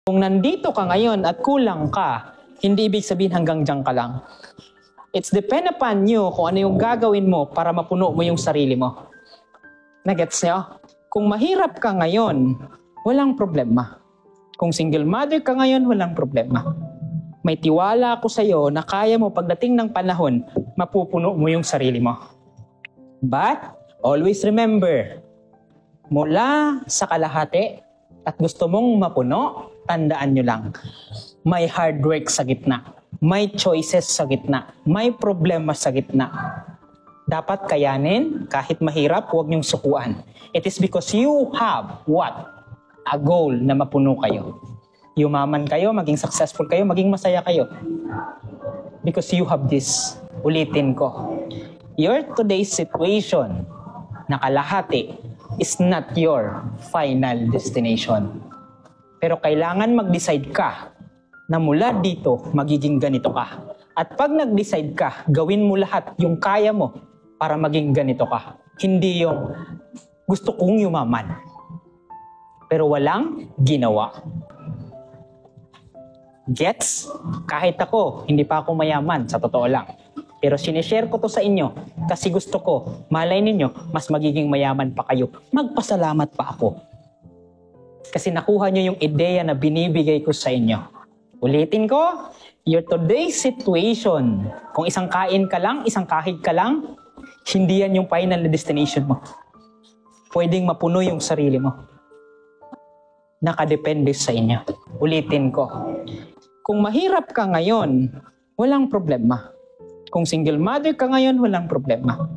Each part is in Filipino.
Kung nandito ka ngayon at kulang ka, hindi ibig sabihin hanggang dyan ka lang. It's depend upon you kung ano yung gagawin mo para mapuno mo yung sarili mo. Nagets nyo? Kung mahirap ka ngayon, walang problema. Kung single mother ka ngayon, walang problema. May tiwala ako sa'yo na kaya mo pagdating ng panahon, mapupuno mo yung sarili mo. But, always remember, mula sa kalahati at gusto mong mapuno, tandaan nyo lang, may hard work sa gitna, may choices sa gitna, may problema sa gitna. Dapat kayanin, kahit mahirap, huwag nyong sukuan. It is because you have what? A goal na mapuno kayo. Yumaman kayo, maging successful kayo, maging masaya kayo. Because you have this. Ulitin ko. Your today's situation, na kalahati, is not your final destination. Pero kailangan mag-decide ka na mula dito, magiging ganito ka. At pag nag-decide ka, gawin mo lahat yung kaya mo para maging ganito ka. Hindi yung gusto kong yumaman. Pero walang ginawa. Gets? Kahit ako, hindi pa ako mayaman, sa totoo lang. Pero sinishare ko to sa inyo kasi gusto ko, malay ninyo, mas magiging mayaman pa kayo. Magpasalamat pa ako. Kasi nakuha nyo yung ideya na binibigay ko sa inyo. Ulitin ko, your today's situation, kung isang kain ka lang, isang kahig ka lang, hindi yan yung final na destination mo. Pwedeng mapuno yung sarili mo. Nakadepende sa inyo. Ulitin ko. Kung mahirap ka ngayon, walang problema. Kung single mother ka ngayon, walang problema.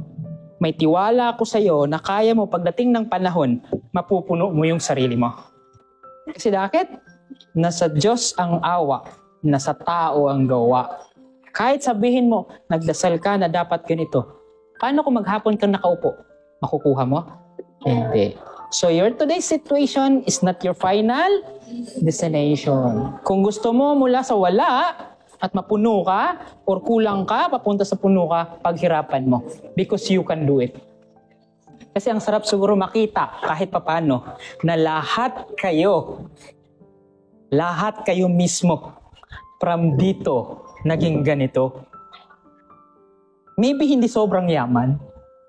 May tiwala ako sa'yo na kaya mo pagdating ng panahon, mapupuno mo yung sarili mo. Kasi bakit? Nasa Diyos ang awa, nasa tao ang gawa. Kahit sabihin mo, nagdasal ka na dapat ganito, paano kung maghapon kang nakaupo? Makukuha mo? Hindi. So your today's situation is not your final destination. Kung gusto mo mula sa wala at mapuno ka or kulang ka, papunta sa puno ka, paghirapan mo. Because you can do it. Kasi ang sarap siguro makita kahit papano na lahat kayo mismo from dito naging ganito. Maybe hindi sobrang yaman,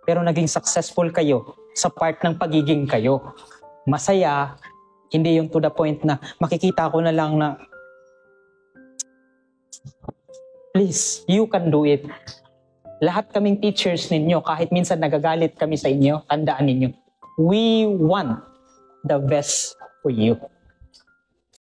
pero naging successful kayo sa part ng pagiging kayo. Masaya, hindi yung to the point na makikita ko na lang na please, you can do it. Lahat kaming teachers ninyo, kahit minsan nagagalit kami sa inyo, tandaan ninyo, we want the best for you.